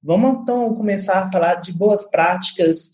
Vamos então começar a falar de boas práticas,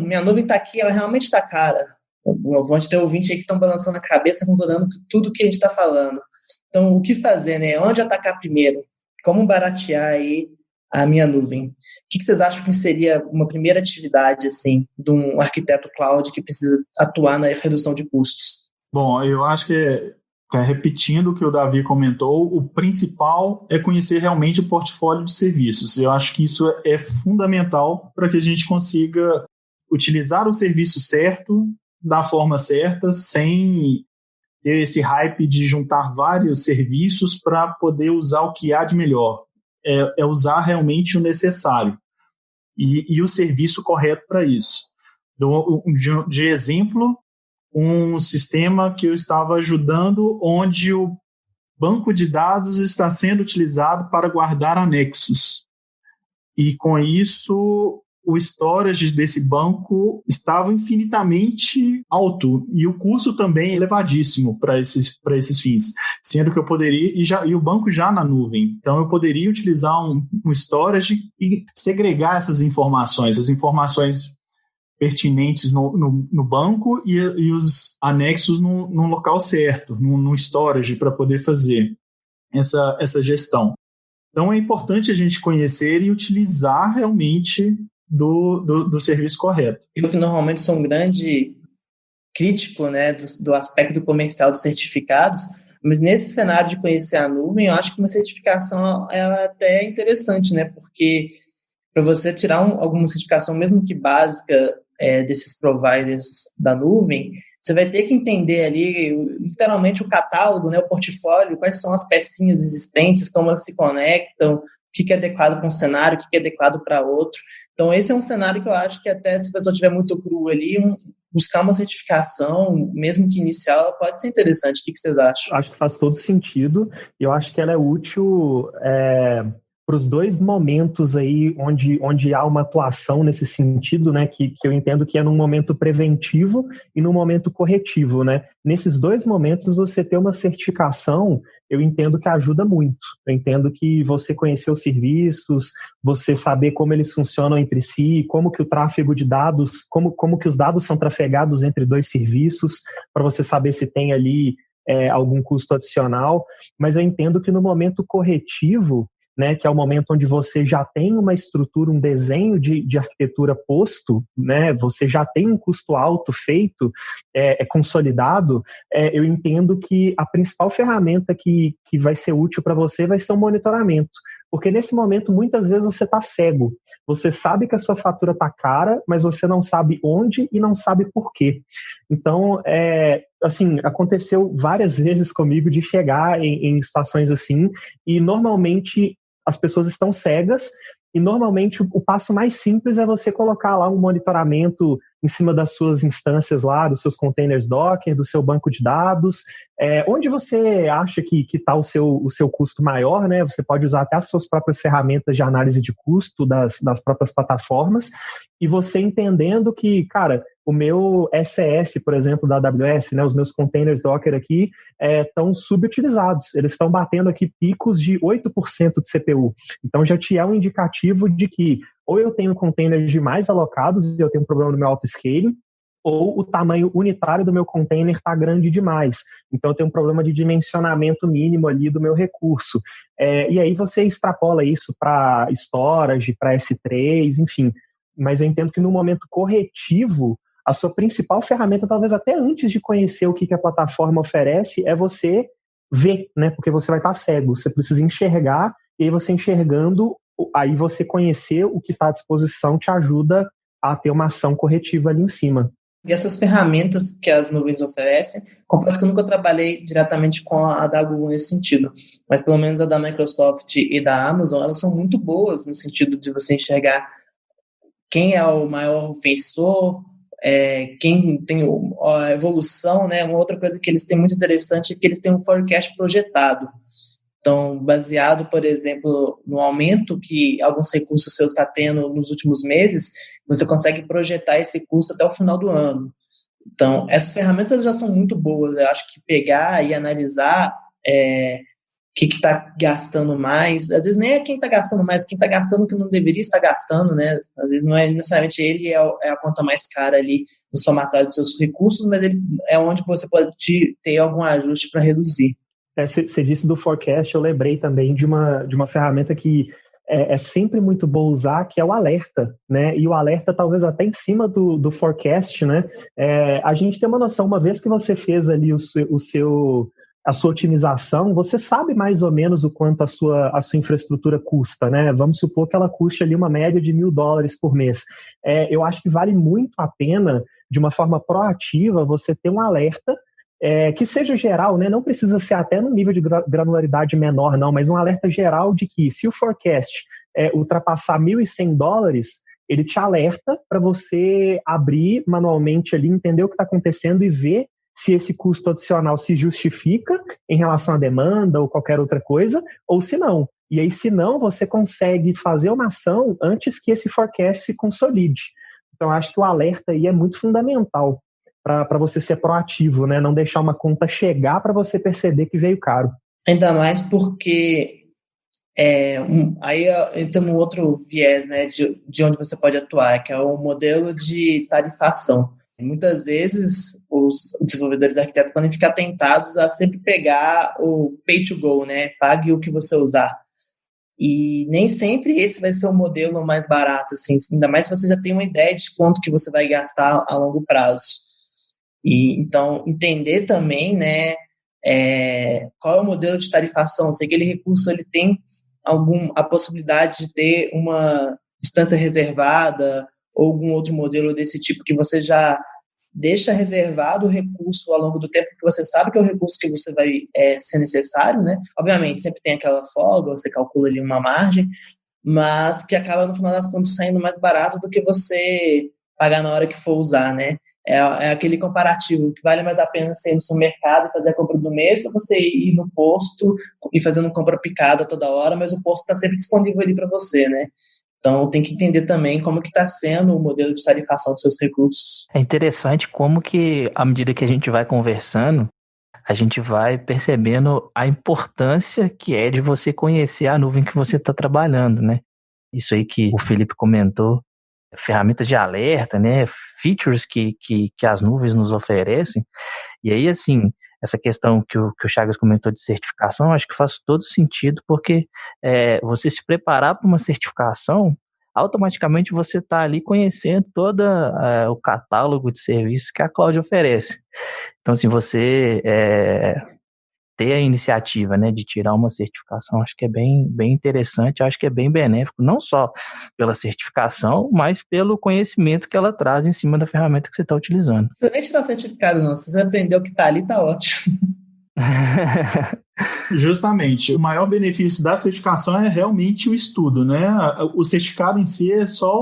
minha nuvem está aqui, ela realmente está cara. Vão ter ouvintes aí que estão balançando a cabeça, concordando com tudo que a gente está falando. Então, o que fazer, né? Onde atacar primeiro? Como baratear aí a minha nuvem? O que vocês acham que seria uma primeira atividade, assim, de um arquiteto cloud que precisa atuar na redução de custos? Bom, eu acho que, repetindo o que o Davi comentou, o principal é conhecer realmente o portfólio de serviços. Eu acho que isso é fundamental para que a gente consiga utilizar o serviço certo, da forma certa, sem ter esse hype de juntar vários serviços para poder usar o que há de melhor. É usar realmente o necessário e o serviço correto para isso. De exemplo, um sistema que eu estava ajudando, onde o banco de dados está sendo utilizado para guardar anexos. E com isso, o storage desse banco estava infinitamente alto e o custo também elevadíssimo para esses fins, sendo que eu poderia, e o banco já na nuvem, então eu poderia utilizar um storage e segregar essas informações, as informações pertinentes no banco e os anexos no local certo, no storage, para poder fazer essa gestão. Então é importante a gente conhecer e utilizar realmente do serviço correto. Eu que normalmente sou um grande crítico, né, do aspecto comercial dos certificados, mas nesse cenário de conhecer a nuvem, eu acho que uma certificação ela até é interessante, né, porque para você tirar alguma certificação, mesmo que básica, desses providers da nuvem, você vai ter que entender ali, literalmente, o catálogo, né, o portfólio, quais são as pecinhas existentes, como elas se conectam, o que é adequado para um cenário, o que é adequado para outro. Então, esse é um cenário que eu acho que até se a pessoa estiver muito crua ali, buscar uma certificação, mesmo que inicial, ela pode ser interessante. O que vocês acham? Acho que faz todo sentido, e eu acho que ela é útil para os dois momentos aí onde há uma atuação nesse sentido, né, que eu entendo que é num momento preventivo e num momento corretivo, né? Nesses dois momentos, você ter uma certificação, eu entendo que ajuda muito. Eu entendo que você conhecer os serviços, você saber como eles funcionam entre si, como que o tráfego de dados, como que os dados são trafegados entre dois serviços, para você saber se tem ali algum custo adicional. Mas eu entendo que no momento corretivo, né, que é o momento onde você já tem uma estrutura, um desenho de arquitetura posto, né, você já tem um custo alto feito, consolidado, eu entendo que a principal ferramenta que vai ser útil para você vai ser o monitoramento. Porque nesse momento, muitas vezes, você está cego. Você sabe que a sua fatura está cara, mas você não sabe onde e não sabe por quê. Então, assim, aconteceu várias vezes comigo de chegar em situações assim, e normalmente as pessoas estão cegas, e normalmente o passo mais simples é você colocar lá um monitoramento em cima das suas instâncias lá, dos seus containers Docker, do seu banco de dados, onde você acha que está o seu custo maior, né? Você pode usar até as suas próprias ferramentas de análise de custo das próprias plataformas, e você entendendo que, cara, o meu SES, por exemplo, da AWS, né, os meus containers Docker aqui estão subutilizados. Eles estão batendo aqui picos de 8% de CPU. Então já te é um indicativo de que ou eu tenho containers demais alocados e eu tenho um problema no meu auto-scaling, ou o tamanho unitário do meu container está grande demais. Então eu tenho um problema de dimensionamento mínimo ali do meu recurso. E aí você extrapola isso para storage, para S3, enfim. Mas eu entendo que no momento corretivo, a sua principal ferramenta, talvez até antes de conhecer o que a plataforma oferece, é você ver, né? Porque você vai estar cego, você precisa enxergar, e aí você enxergando, aí você conhecer o que está à disposição te ajuda a ter uma ação corretiva ali em cima. E essas ferramentas que as nuvens oferecem, confesso que eu nunca trabalhei diretamente com a da Google nesse sentido, mas pelo menos a da Microsoft e da Amazon, elas são muito boas no sentido de você enxergar quem é o maior ofensor, quem tem a evolução, né? Uma outra coisa que eles têm muito interessante é que eles têm um forecast projetado. Então, baseado, por exemplo, no aumento que alguns recursos seus estão tendo nos últimos meses, você consegue projetar esse custo até o final do ano. Então, essas ferramentas já são muito boas. Eu acho que pegar e analisar que está gastando mais. Às vezes nem é quem está gastando mais, quem está gastando que não deveria estar gastando, né? Às vezes não é necessariamente ele é a conta mais cara ali no somatório dos seus recursos, mas ele é onde você pode ter algum ajuste para reduzir. Você disse do forecast, eu lembrei também de uma ferramenta que é sempre muito bom usar, que é o alerta, né? E o alerta talvez até em cima do forecast, né? A gente tem uma noção, uma vez que você fez ali a sua otimização, você sabe mais ou menos o quanto a sua infraestrutura custa, né? Vamos supor que ela custe ali uma média de $1.000 por mês. Eu acho que vale muito a pena, de uma forma proativa, você ter um alerta que seja geral, né? Não precisa ser até no nível de granularidade menor, não, mas um alerta geral de que se o forecast ultrapassar $1.100, ele te alerta para você abrir manualmente ali, entender o que está acontecendo e ver se esse custo adicional se justifica em relação à demanda ou qualquer outra coisa, ou se não. E aí, se não, você consegue fazer uma ação antes que esse forecast se consolide. Então, acho que o alerta aí é muito fundamental para você ser proativo, né? Não deixar uma conta chegar para você perceber que veio caro. Ainda mais porque aí entra no outro viés, né, de onde você pode atuar, que é o modelo de tarifação. Muitas vezes os desenvolvedores arquitetos podem ficar tentados a sempre pegar o pay to go, né? Pague o que você usar. E nem sempre esse vai ser o modelo mais barato, assim, ainda mais se você já tem uma ideia de quanto que você vai gastar a longo prazo. E então entender também, né, qual é o modelo de tarifação, se aquele recurso ele tem a possibilidade de ter uma instância reservada ou algum outro modelo desse tipo que você já deixa reservado o recurso ao longo do tempo, que você sabe que é o recurso que você vai ser necessário, né? Obviamente, sempre tem aquela folga, você calcula ali uma margem, mas que acaba, no final das contas, saindo mais barato do que você pagar na hora que for usar, né? É aquele comparativo, que vale mais a pena você ir no supermercado e fazer a compra do mês, ou você ir no posto e fazendo compra picada toda hora, mas o posto está sempre disponível ali para você, né? Então, tem que entender também como que está sendo o modelo de tarifação dos seus recursos. É interessante como que, à medida que a gente vai conversando, a gente vai percebendo a importância que é de você conhecer a nuvem que você está trabalhando, né? Isso aí que o Felipe comentou, ferramentas de alerta, né? Features que as nuvens nos oferecem. E aí, assim, essa questão que o Chagas comentou de certificação, acho que faz todo sentido, porque você se preparar para uma certificação, automaticamente você está ali conhecendo todo o catálogo de serviços que a cloud oferece. Então, se você ter a iniciativa, né, de tirar uma certificação, acho que é bem, bem interessante, acho que é bem benéfico, não só pela certificação, mas pelo conhecimento que ela traz em cima da ferramenta que você está utilizando. Você nem tirar certificado, não. Se você aprender o que está ali, está ótimo. Justamente. O maior benefício da certificação é realmente o estudo, né? O certificado em si é só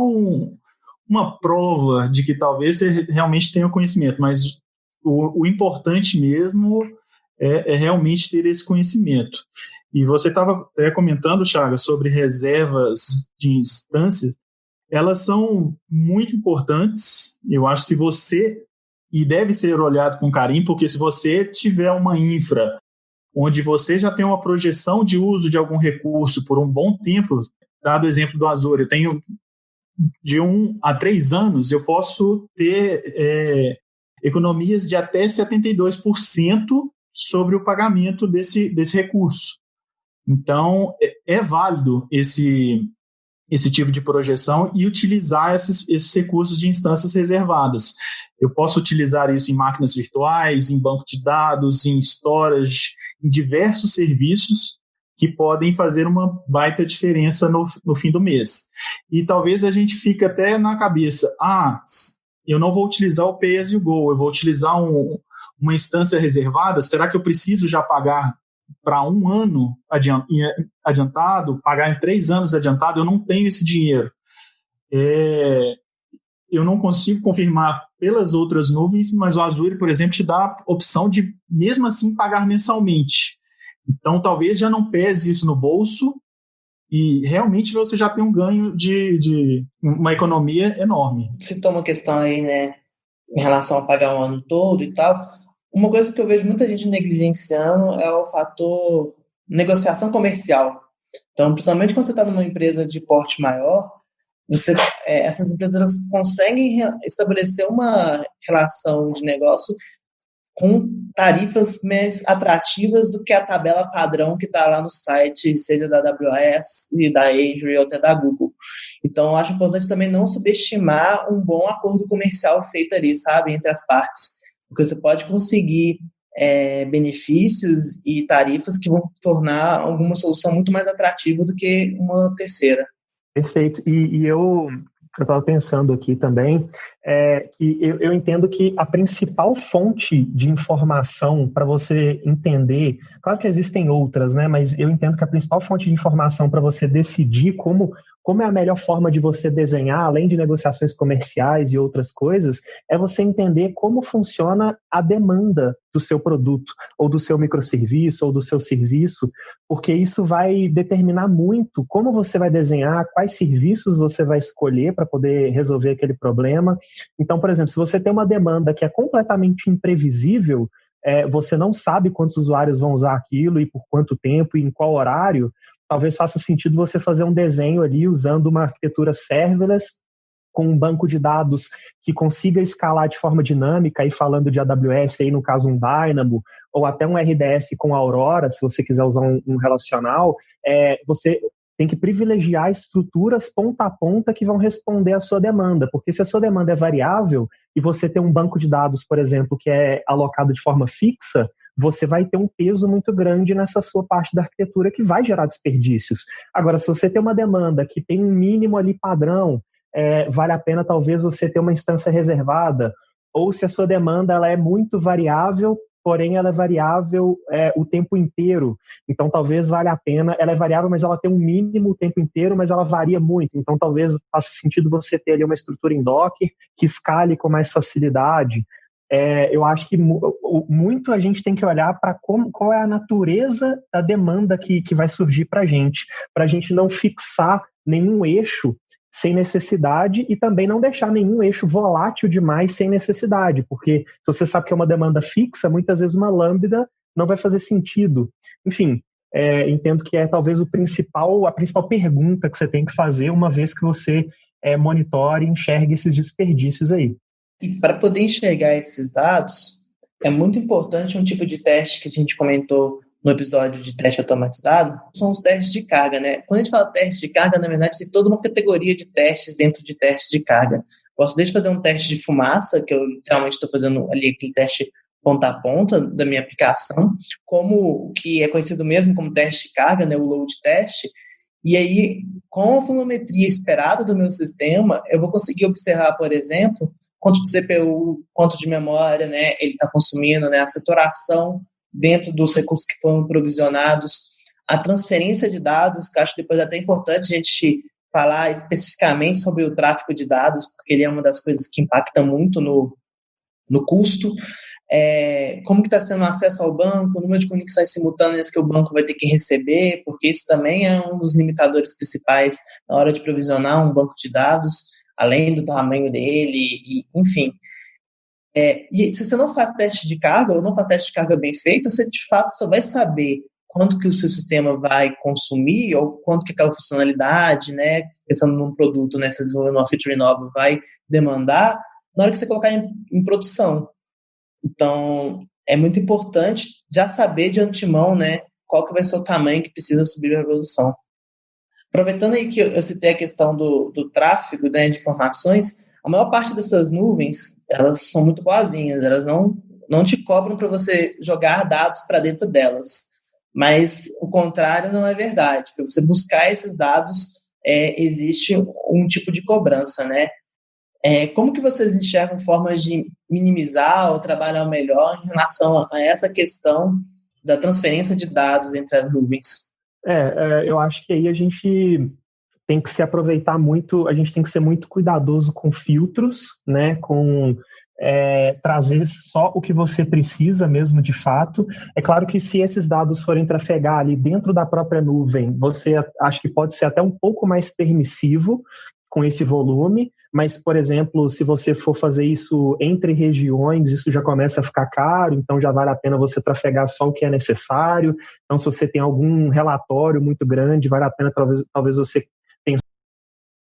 uma prova de que talvez você realmente tenha o conhecimento, mas o importante mesmo é realmente ter esse conhecimento. E você estava comentando, Chagas, sobre reservas de instâncias. Elas são muito importantes, eu acho, e deve ser olhado com carinho, porque se você tiver uma infra onde você já tem uma projeção de uso de algum recurso por um bom tempo, dado o exemplo do Azure, eu tenho de 1 a 3 anos, eu posso ter economias de até 72% sobre o pagamento desse recurso. Então, é válido esse tipo de projeção e utilizar esses recursos de instâncias reservadas. Eu posso utilizar isso em máquinas virtuais, em banco de dados, em storage, em diversos serviços que podem fazer uma baita diferença no fim do mês. E talvez a gente fique até na cabeça, eu não vou utilizar o Pay as you go, eu vou utilizar uma instância reservada, será que eu preciso já pagar para 1 ano adiantado, pagar em 3 anos adiantado? Eu não tenho esse dinheiro. Eu não consigo confirmar pelas outras nuvens, mas o Azure, por exemplo, te dá a opção de, mesmo assim, pagar mensalmente. Então, talvez já não pese isso no bolso e realmente você já tem um ganho de uma economia enorme. Citou uma questão aí, né, em relação a pagar o ano todo e tal. Uma coisa que eu vejo muita gente negligenciando é o fator negociação comercial. Então, principalmente quando você está numa empresa de porte maior, essas empresas elas conseguem estabelecer uma relação de negócio com tarifas mais atrativas do que a tabela padrão que está lá no site, seja da AWS, e da Azure ou até da Google. Então, eu acho importante também não subestimar um bom acordo comercial feito ali, sabe, entre as partes, porque você pode conseguir benefícios e tarifas que vão tornar alguma solução muito mais atrativa do que uma terceira. Perfeito. E eu estava pensando aqui também que eu entendo que a principal fonte de informação para você entender, claro que existem outras, né? Mas eu entendo que a principal fonte de informação para você decidir como é a melhor forma de você desenhar, além de negociações comerciais e outras coisas, é você entender como funciona a demanda do seu produto, ou do seu microserviço, ou do seu serviço, porque isso vai determinar muito como você vai desenhar, quais serviços você vai escolher para poder resolver aquele problema. Então, por exemplo, se você tem uma demanda que é completamente imprevisível, você não sabe quantos usuários vão usar aquilo e por quanto tempo e em qual horário, talvez faça sentido você fazer um desenho ali usando uma arquitetura serverless com um banco de dados que consiga escalar de forma dinâmica, aí falando de AWS, aí no caso um Dynamo, ou até um RDS com Aurora, se você quiser usar um relacional, você tem que privilegiar estruturas ponta a ponta que vão responder à sua demanda, porque se a sua demanda é variável e você tem um banco de dados, por exemplo, que é alocado de forma fixa, você vai ter um peso muito grande nessa sua parte da arquitetura que vai gerar desperdícios. Agora, se você tem uma demanda que tem um mínimo ali padrão, vale a pena talvez você ter uma instância reservada, ou se a sua demanda ela é muito variável, porém ela é variável o tempo inteiro, então talvez valha a pena, ela é variável, mas ela tem um mínimo o tempo inteiro, mas ela varia muito, então talvez faça sentido você ter ali uma estrutura em Docker que escale com mais facilidade. Eu acho que muito a gente tem que olhar para qual é a natureza da demanda que vai surgir para a gente não fixar nenhum eixo sem necessidade e também não deixar nenhum eixo volátil demais sem necessidade, porque se você sabe que é uma demanda fixa, muitas vezes uma lambda não vai fazer sentido. Enfim, entendo que é talvez a principal pergunta que você tem que fazer uma vez que você monitore e enxergue esses desperdícios aí. E para poder enxergar esses dados, é muito importante um tipo de teste que a gente comentou no episódio de teste automatizado, são os testes de carga, né? Quando a gente fala teste de carga, na verdade, tem toda uma categoria de testes dentro de testes de carga. Posso desde fazer um teste de fumaça, que eu literalmente estou fazendo ali aquele teste ponta a ponta da minha aplicação, como o que é conhecido mesmo como teste de carga, né? O load test. E aí, com a volumetria esperada do meu sistema, eu vou conseguir observar, por exemplo, quanto de CPU, quanto de memória, né, ele está consumindo, né, a saturação dentro dos recursos que foram provisionados, a transferência de dados, que acho que depois é até importante a gente falar especificamente sobre o tráfego de dados, porque ele é uma das coisas que impacta muito no custo, como que está sendo o acesso ao banco, o número de conexões simultâneas que o banco vai ter que receber, porque isso também é um dos limitadores principais na hora de provisionar um banco de dados, além do tamanho dele, e, enfim. E se você não faz teste de carga, ou não faz teste de carga bem feito, você de fato só vai saber quanto que o seu sistema vai consumir, ou quanto que aquela funcionalidade, né, pensando num produto, né, se desenvolvendo uma feature nova, vai demandar na hora que você colocar em produção. Então, é muito importante já saber de antemão, né, qual que vai ser o tamanho que precisa subir a produção. Aproveitando aí que eu citei a questão do tráfego, né, de informações, a maior parte dessas nuvens, elas são muito boazinhas, elas não te cobram para você jogar dados para dentro delas, mas o contrário não é verdade. Para você buscar esses dados, existe um tipo de cobrança, né? Como que vocês enxergam formas de minimizar ou trabalhar melhor em relação a essa questão da transferência de dados entre as nuvens? Eu acho que aí a gente tem que se aproveitar muito, a gente tem que ser muito cuidadoso com filtros, né, com trazer só o que você precisa mesmo de fato. É claro que se esses dados forem trafegar ali dentro da própria nuvem, você acho que pode ser até um pouco mais permissivo com esse volume, mas, por exemplo, se você for fazer isso entre regiões, isso já começa a ficar caro, então já vale a pena você trafegar só o que é necessário. Então, se você tem algum relatório muito grande, vale a pena talvez você